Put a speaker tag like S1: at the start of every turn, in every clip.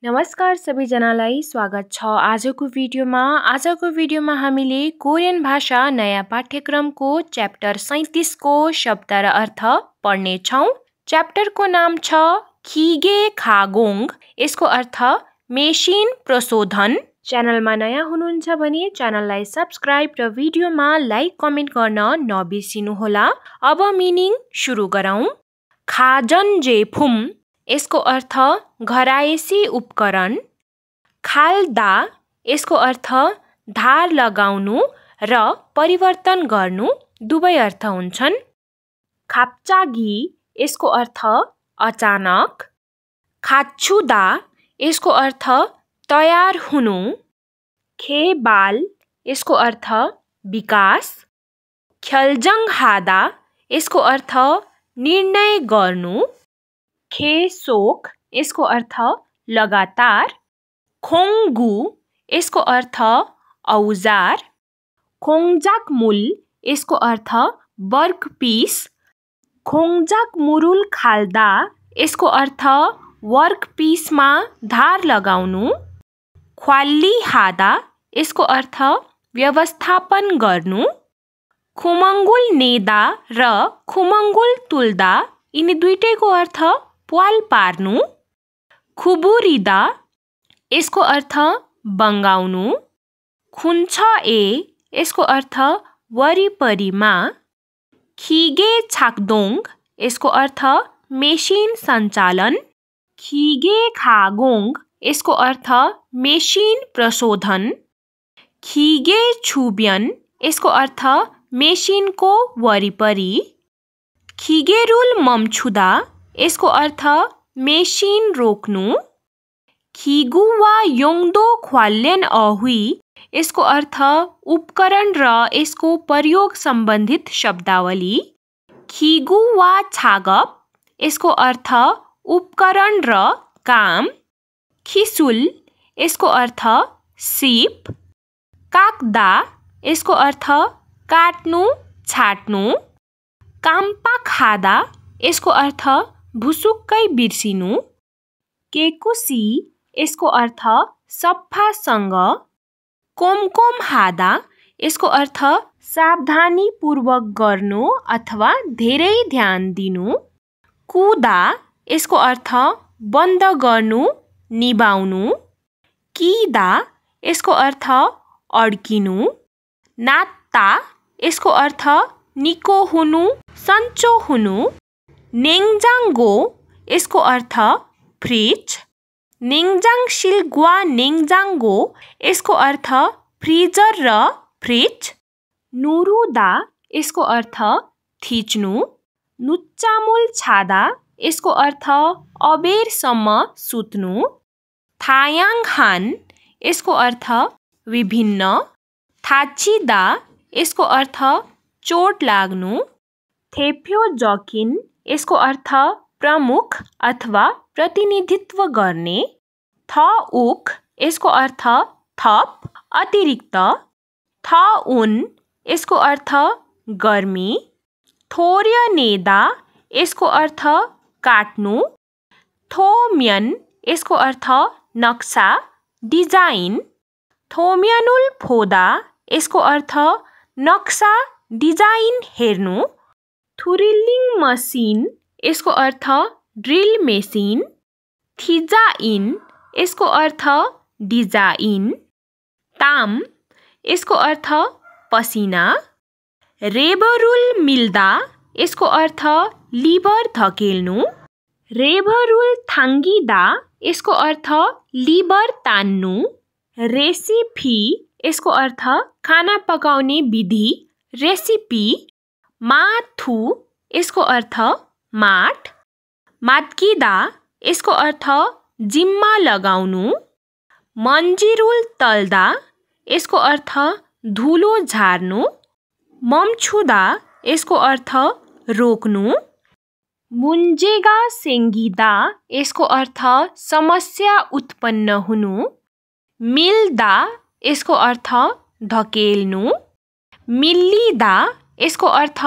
S1: नमस्कार सबैजनालाई स्वागत छ आजको भिडियोमा हामीले कोरियन भाषा नयाँ पाठ्यक्रमको च्याप्टर 37 को शब्द र अर्थ पढ्ने छौं। च्याप्टरको नाम छ खिगे खागोङ। यसको अर्थ मेसिन प्रशोधन। च्यानलमा नयाँ हुनुहुन्छ भने च्यानललाई सब्स्क्राइब र भिडियोमा लाइक कमेन्ट गर्न नबिर्सिनुहोला। अब मिनिङ सुरु गरौं। खाजन जेफुम, यसको अर्थ घरायसी उपकरण। खाल्दा, यसको अर्थ धार लगाउनु र परिवर्तन गर्नु, दुवै अर्थ हुन्छन्। खाप्चागी, यसको अर्थ अचानक। खाच्छुदा, यसको अर्थ तयार हुनु। खेबाल, यसको अर्थ विकास। ख्यल्जङ हादा, यसको अर्थ निर्णय गर्नु। खेसोक, यसको अर्थ लगातार। खोङ्गु, यसको अर्थ औजार। खोङ्जाकमुल, यसको अर्थ वर्कपिस। खोङ्जाकमुरुल खाल्दा, यसको अर्थ वर्कपिसमा धार लगाउनु। ख्वाल्ली हादा, यसको अर्थ व्यवस्थापन गर्नु। खुमङ्गुल नेदा र खुमङ्गुल तुल्दा, यिनी दुईटैको अर्थ प्वाल पार्नु। खुबुरिदा, यसको अर्थ बङ्गाउनु। खुन्छ यसको अर्थ वरिपरिमा। खिगे छाक्दोङ, यसको अर्थ मेसिन सञ्चालन। खिगे खागोङ, यसको अर्थ मेसिन प्रशोधन। खिगे छुब्यन, यसको अर्थ मेसिनको वरिपरि। खिगेरुल मम्छुदा, यसको अर्थ मेसिन रोक्नु। खिगु वा योङदो ख्वाल्यन अहुई, यसको अर्थ उपकरण र यसको प्रयोग सम्बन्धित शब्दावली। खिगु वा छागप, यसको अर्थ उपकरण र काम। खिसुल, यसको अर्थ सिप। काक्दा, यसको अर्थ काट्नु, छाट्नु। काम्पा खादा, यसको अर्थ भुसुक्कै बिर्सिनु। केकुसी, यसको अर्थ सफासँग। कोमकोम हादा, यसको अर्थ सावधानीपूर्वक गर्नु अथवा धेरै ध्यान दिनु। कुदा, यसको अर्थ बन्द गर्नु, निभाउनु। किदा, यसको अर्थ अड्किनु। नात्ता, यसको अर्थ निको हुनु, सन्चो हुनु। नेङजाङ्गो, यसको अर्थ फ्रिज। नेङजाङ शिल्गुवा नेङजाङ्गो, यसको अर्थ फ्रिजर र फ्रिज। नुरुदा, यसको अर्थ थिच्नु। नुच्चामुल छादा, यसको अर्थ अबेरसम्म सुत्नु। थायाङहान, यसको अर्थ विभिन्न। थाचिदा, यसको अर्थ चोट लाग्नु। थेप्योजकिन, यसको अर्थ प्रमुख अथवा प्रतिनिधित्व गर्ने। थउक, यसको अर्थ थप, अतिरिक्त। थउन, यसको अर्थ गर्मी। थोर्यनेदा, यसको अर्थ काट्नु। थोम्यन, यसको अर्थ नक्सा, डिजाइन। थोम्यनुल फोदा, यसको अर्थ नक्सा, डिजाइन हेर्नु। थुरिलिङ मसिन, यसको अर्थ ड्रिल मेसिन। थिजाइन, यसको अर्थ डिजाइन। ताम, यसको अर्थ पसिना। रेभरुल मिल्दा, यसको अर्थ लिभर धकेल्नु। रेभरुल थाङ्गिदा, यसको अर्थ लिभर तान्नु। रेसिपी, यसको अर्थ खाना पकाउने विधि, रेसिपी। माथु, यसको अर्थ माठ। मात्किदा, यसको अर्थ जिम्मा लगाउनु। मन्जिरुल तल्दा, यसको अर्थ धुलो झार्नु। मम्छुदा, यसको अर्थ रोक्नु। मुन्जेगा सेङ्गिदा, यसको अर्थ समस्या उत्पन्न हुनु। मिल्दा, यसको अर्थ धकेल्नु। मिल्लिदा, यसको अर्थ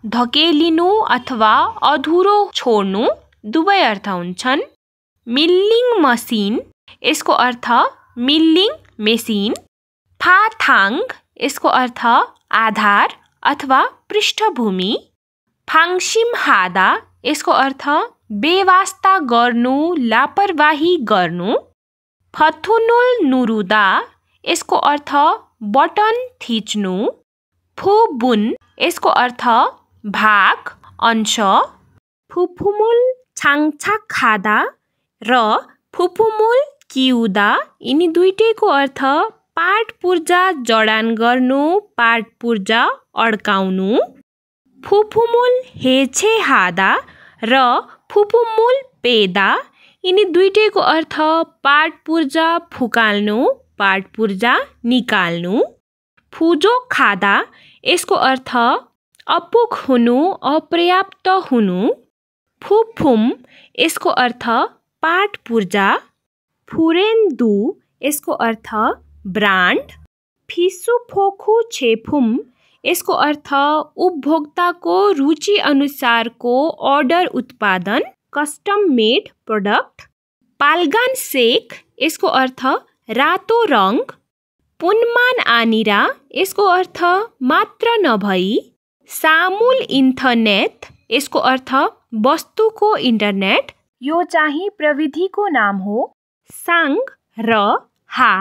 S1: धकेलिनु अथवा अधुरो छोड्नु, दुवै अर्थ हुन्छन्। मिल्लिङ मसिन, यसको अर्थ मिल्लिङ मेसिन। फाथाङ यसको अर्थ आधार अथवा पृष्ठभूमि। फाङसिमहादा यसको अर्थ बेवास्ता गर्नु, लापरवाही गर्नु। फथुनुल नुरुदा यसको अर्थ बटन थिच्नु। फुबुन यसको अर्थ भाग, अंश। फुफुमुल छाङछाखादा र फुफुमुल किउदा यिनी दुईटैको अर्थ पाट पूर्जा जडान गर्नु, पाट पूर्जा अड्काउनु। फुफुमुल हेछेहादा र फुफुमुल पेदा यिनी दुईटैको अर्थ पाट पूर्जा फुकाल्नु, पाट पूर्जा निकाल्नु। फुजो खादा यसको अर्थ अपुग हुनु, अपर्याप्त हुनु। फुफुम यसको अर्थ पाट पूर्जा। फुरेन्दु यसको अर्थ ब्रान्ड। फिसुफोखु छेफुम यसको अर्थ उपभोक्ताको रुचि अनुसारको अर्डर उत्पादन, कस्टम मेड प्रोडक्ट। पाल्गान सेक यसको अर्थ रातो रङ। पुनमान आनिरा यसको अर्थ मात्र नभई। सामुल इन्टरनेट यसको अर्थ वस्तुको इन्टरनेट, यो चाहिँ प्रविधिको नाम हो। साङ र हा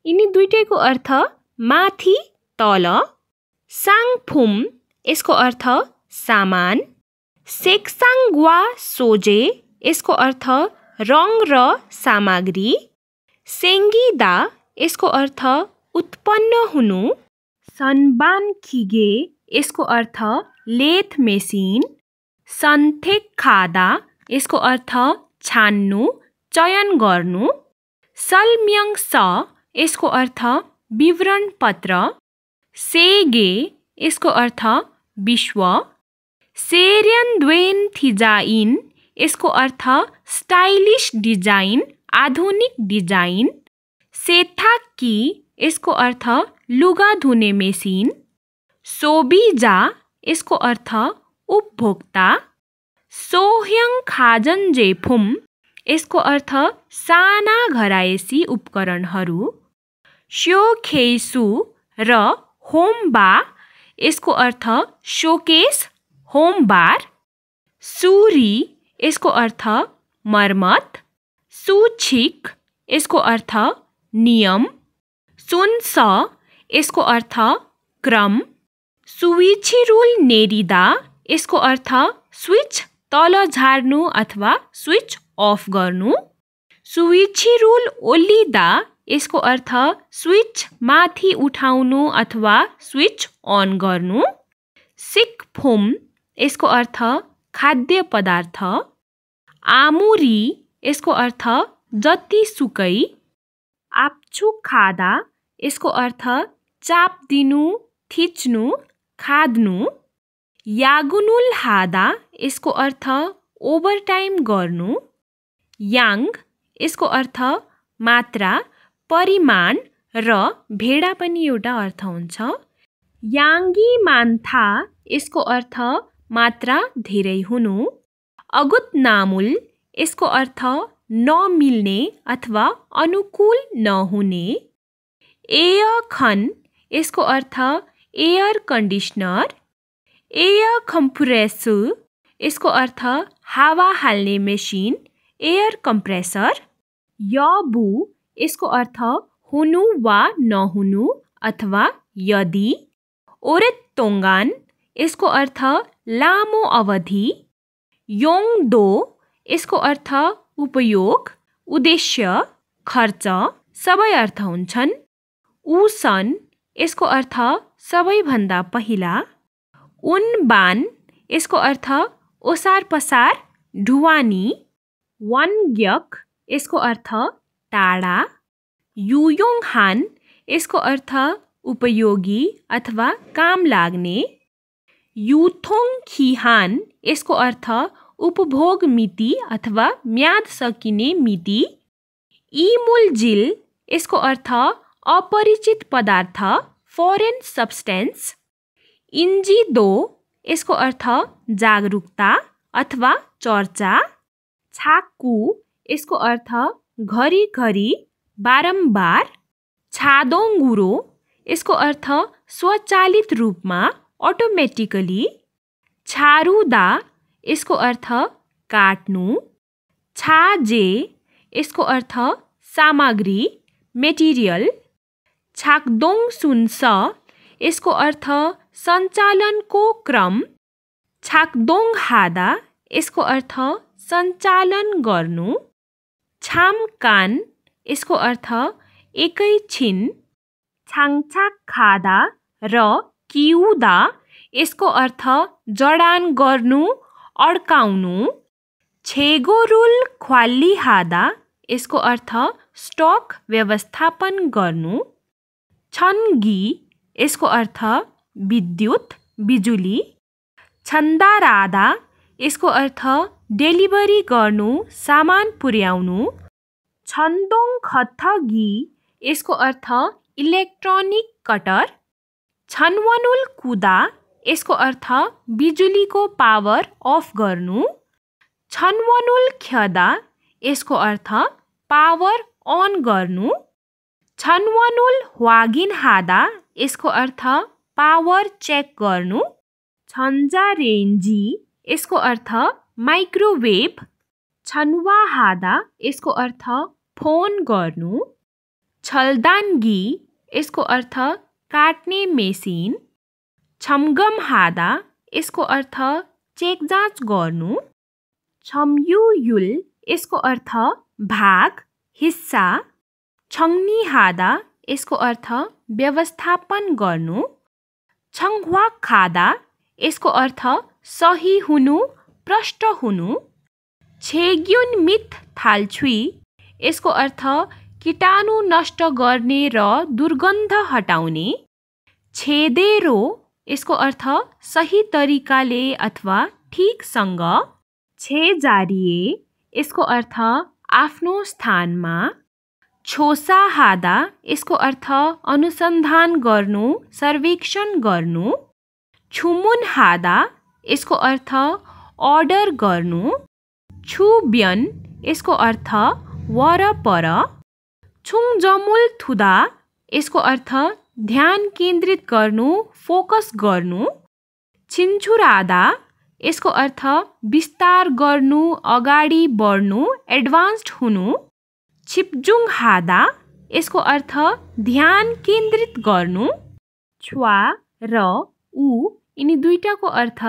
S1: यिनी दुईटैको अर्थ माथि, तल। साङफुम यसको अर्थ सामान। सेक्साङवा सोजे यसको अर्थ रङ र सामग्री। सेङ्गिदा यसको अर्थ उत्पन्न हुनु। सनबान खिगे यसको अर्थ लेथ मेसिन। सन्थेक खादा यसको अर्थ छान्नु, चयन गर्नु। सलम्यङ स यसको अर्थ विवरण पत्र। सेगे यसको अर्थ विश्व। सेर्यानद्वेन थिजाइन यसको अर्थ स्टाइलिश डिजाइन, आधुनिक डिजाइन। सेथाकी यसको अर्थ लुगा धुने मेसिन। सोबिजा यसको अर्थ उपभोक्ता। सोह्यङ खाजन जेफुम यसको अर्थ साना घरायसी उपकरणहरू। स्योखेसु र होमबा यसको अर्थ शोकेस, होमबार। सुरी यसको अर्थ मर्मत। सुछिक यसको अर्थ नियम। सुन्स यसको अर्थ क्रम। सुविछिरुल नेरिदा यसको अर्थ स्विच तल झार्नु अथवा स्विच अफ गर्नु। सुविछिरुल ओलिदा यसको अर्थ स्विच माथि उठाउनु अथवा स्विच अन गर्नु। सिकफुम यसको अर्थ खाद्य पदार्थ। आमुरी यसको अर्थ जतिसुकै। आप्छु खादा यसको अर्थ चाप दिनु, थिच्नु, खाद्नु। यागुनुल हादा यसको अर्थ ओभरटाइम गर्नु। याङ यसको अर्थ मात्रा, परिमाण र भेडा पनि एउटा अर्थ हुन्छ। याङ्गी मान्था यसको अर्थ मात्रा धेरै हुनु। अगुत नामुल यसको अर्थ नमिल्ने अथवा अनुकूल नहुने। एयर खन यसको earth air conditioner. Air compressor यसको अर्थ हावा हाल्ने मेसिन, एयर कम्प्रेसर। यबु यसको अर्थ हुनु वा नहुनु अथवा यदि। ओरेतोङ्गान यसको अर्थ लामो अवधि। योङदो यसको अर्थ उपयोग, उद्देश्य, खर्च सबै अर्थ हुन्छन्। उसन यसको अर्थ सबैभन्दा पहिला। उनबान यसको अर्थ ओसार पसार, ढुवानी। वनग्यक यसको अर्थ टाढा। युयोङहान यसको अर्थ उपयोगी अथवा काम लाग्ने। युथोङ खिहान यसको अर्थ उपभोग मिति अथवा म्याद सकिने मिति। इमुलजिल यसको अर्थ अपरिचित पदार्थ, फरेन सब्सटेन्स। इन्जिदो यसको अर्थ जागरुकता अथवा चर्चा। छाकु यसको अर्थ घरिघरि बारम्बार। छादोङ्गुरो यसको अर्थ स्वचालित रूपमा अटोमेटिकली। छारुदा यसको अर्थ काट्नु। छाजे यसको अर्थ सामग्री मेटेरियल। छाक्दोङ सुन्छ यसको अर्थ सञ्चालनको क्रम। छाक्दोङ हादा यसको अर्थ सञ्चालन गर्नु। छामकान यसको अर्थ एकैछिन। छाङछाक खादा र किउदा यसको अर्थ जडान गर्नु अड्काउनु। छेगोरुल ख्वाली हादा यसको अर्थ स्टक व्यवस्थापन गर्नु। छन्गी यसको अर्थ विद्युत बिजुली। छन्दारादा यसको अर्थ डेलिभरी गर्नु सामान पुर्याउनु। छन्दोङ खथगी यसको अर्थ इलेक्ट्रोनिक कटर। छनवनुल कुदा यसको अर्थ बिजुलीको पावर अफ गर्नु। छनवनुल ख्यदा यसको अर्थ पावर अन गर्नु। छनवनुल वागिन हादा यसको अर्थ पावर चेक गर्नु। छन्जारेन्जी यसको अर्थ माइक्रोवेभ। छनवा हादा यसको अर्थ फोन गर्नु। छल्दाङ्गी यसको अर्थ काट्ने मेसिन। छमगम हादा यसको अर्थ चेक जाँच गर्नु। छम्युयुल यसको अर्थ भाग हिस्सा। छङ्नी हादा यसको अर्थ व्यवस्थापन गर्नु। छङ्वा खादा यसको अर्थ सही हुनु प्रष्ट हुनु। छेग्युन मिथ थाल्छुई यसको अर्थ कीटाणु नष्ट गर्ने र दुर्गन्ध हटाउने। छेदेरो यसको अर्थ सही तरिकाले अथवा ठिकसँग। छेजारिए यसको अर्थ आफ्नो स्थानमा। छोसा हादा यसको अर्थ अनुसन्धान गर्नु सर्वेक्षण गर्नु। छुमुन हादा यसको अर्थ अर्डर गर्नु। छुब्यन यसको अर्थ वरपर। छुङजमुल थुदा यसको अर्थ ध्यान केन्द्रित गर्नु फोकस गर्नु। छिन्छुरादा यसको अर्थ विस्तार गर्नु अगाडि बढ्नु एडभान्स्ड हुनु। छिप्जुङ हादा यसको अर्थ ध्यान केन्द्रित गर्नु। छ्वा र उ यिनी दुईटाको अर्थ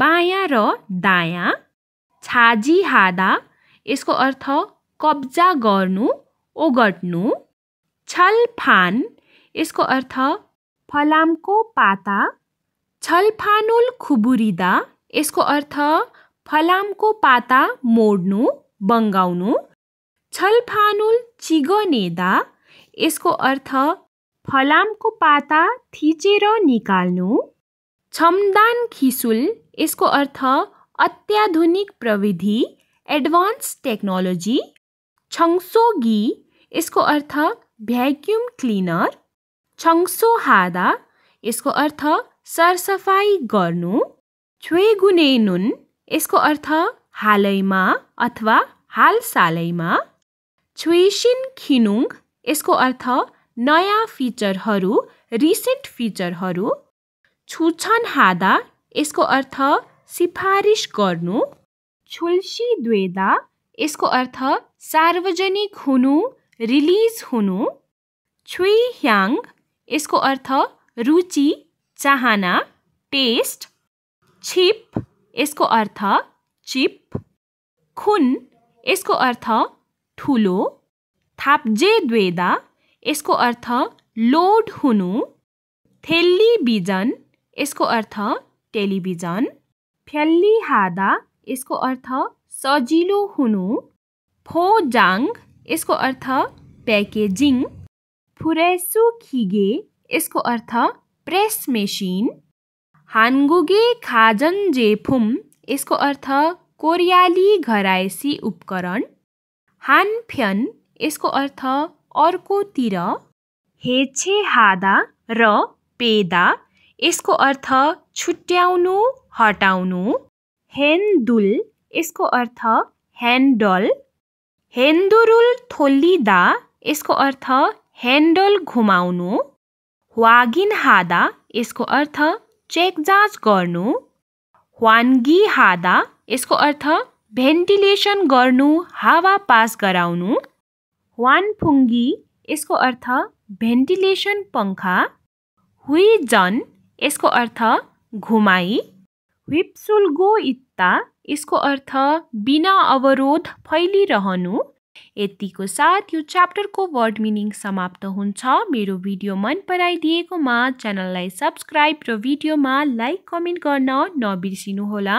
S1: बायाँ र दायाँ। छाजी हादा यसको अर्थ कब्जा गर्नु ओगट्नु। छलफान यसको अर्थ फलामको पाता। छलफानुल खुबुरिदा यसको अर्थ फलामको पाता मोड्नु बङ्गाउनु। छलफानुल चिगनेदा यसको अर्थ फलामको पाता थिचेर निकाल्नु। छमदान खिसुल यसको अर्थ अत्याधुनिक प्रविधि एडभान्स टेक्नोलोजी। छङसोगी यसको अर्थ भ्याक्युम क्लिनर। छङसो हादा यसको अर्थ सरसफाई गर्नु। छ्वेगुनेनुन यसको अर्थ हालैमा अथवा हालसालैमा। छुइसिन खिनुङ यसको अर्थ नयाँ फिचरहरू रिसेन्ट फिचरहरू। छुछन हादा यसको अर्थ सिफारिस गर्नु। छुल्सी द्वेदा यसको अर्थ सार्वजनिक हुनु रिलिज हुनु। छुई ह्याङ यसको अर्थ रुचि चाहना टेस्ट। छिप यसको अर्थ चिप। खुन यसको अर्थ ठुलो। थाप्जे द्वेदा यसको अर्थ लोड हुनु। टेलिभिजन यसको अर्थ टेलिभिजन। फ्याल्ली हादा यसको अर्थ सजिलो हुनु। फोजाङ यसको अर्थ प्याकेजिङ। फुरेसु खिगे यसको अर्थ प्रेस मेसिन। हानगुगे खाजन जेफुम यसको अर्थ कोरियाली घरायसी उपकरण। हानफ्यान यसको अर्थ अर्कोतिर। हेछे हादा र पेदा यसको अर्थ छुट्याउनु हटाउनु। हेन्डुल यसको अर्थ ह्यान्डल। हेन्दुरुल थोल्लिदा यसको अर्थ ह्यान्डल घुमाउनु। वागिन हादा यसको अर्थ चेक जाँच गर्नु। वान्गी हादा यसको अर्थ भेन्टिलेसन गर्नु, हावा पास गराउनु। वानफुङ्गी यसको अर्थ भेन्टिलेसन पङ्खा। हुइजन यसको अर्थ घुमाई। विप्सुल्गो इत्ता यसको अर्थ बिना अवरोध फैलिरहनु। यतिको साथ यो च्याप्टरको वर्ड मिनिङ समाप्त हुन्छ। मेरो भिडियो मन पराइदिएकोमा च्यानललाई सब्स्क्राइब र भिडियोमा लाइक कमेन्ट गर्न नबिर्सिनुहोला।